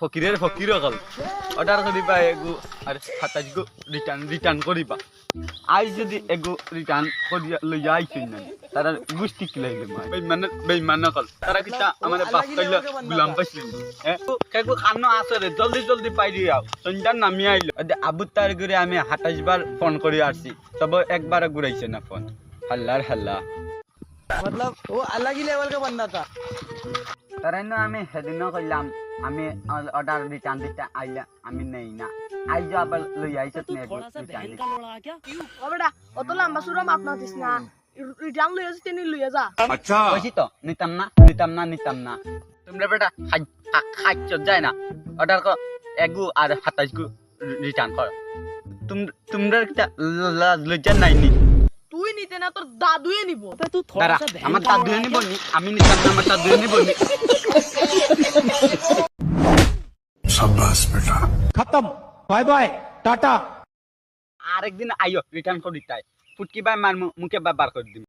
ফকিরের ফকির অকল অর্ডার করিবা এগু আর 27 গো রিটার্ন করিবা আই যদি এগু রিটার্ন করিয়া লইয়া আইছিন না তারা গুষ্টি কিলাইলে মাই বেইমান অকল তারা কিটা আমাদের বাপ কইলা গুলাম পাইছিলেন হ্যাঁ কেগু খানো আসরে জলদি পাই দিও সন্ধ্যার নামি আইলো আবু তার করে আমি 28 বার ফোন করে আসছি তবে একবার ঘুরাইছে না ফোন হাল্লা मतलब वो अलग ही लेवल का बंदा था। তারাই না আমি সেদিনও কইলাম আমি অর্ডার রিটার্ন দিতে আইলা আমি নেই না আই যা আবার লই আইছত নে ও বেটা অত লম্বা সুরা মাপ না দিস না রিটার্ন লইয়া যা তেনি লইয়া যা আচ্ছা কইছি তো নিতাম না তোমরা বেটা খাইছ যায় না অর্ডার কর এগু আর 27 গু রিটার্ন কর তোমরা কিটা লজ্জা নাইনি তুই নিতে না তোর দাদুয়ে নিব দাঁড়া আমার দাদুয়ে নিব নি আমি নিতাম না আমার দাদুয়ে নিব নি शाबाश बेटा खत्म बाय बाय टाटा। আরেকদিন আইও রিটার্ন করি তাই ফুটকি বাই মার মুখে বার করে দিম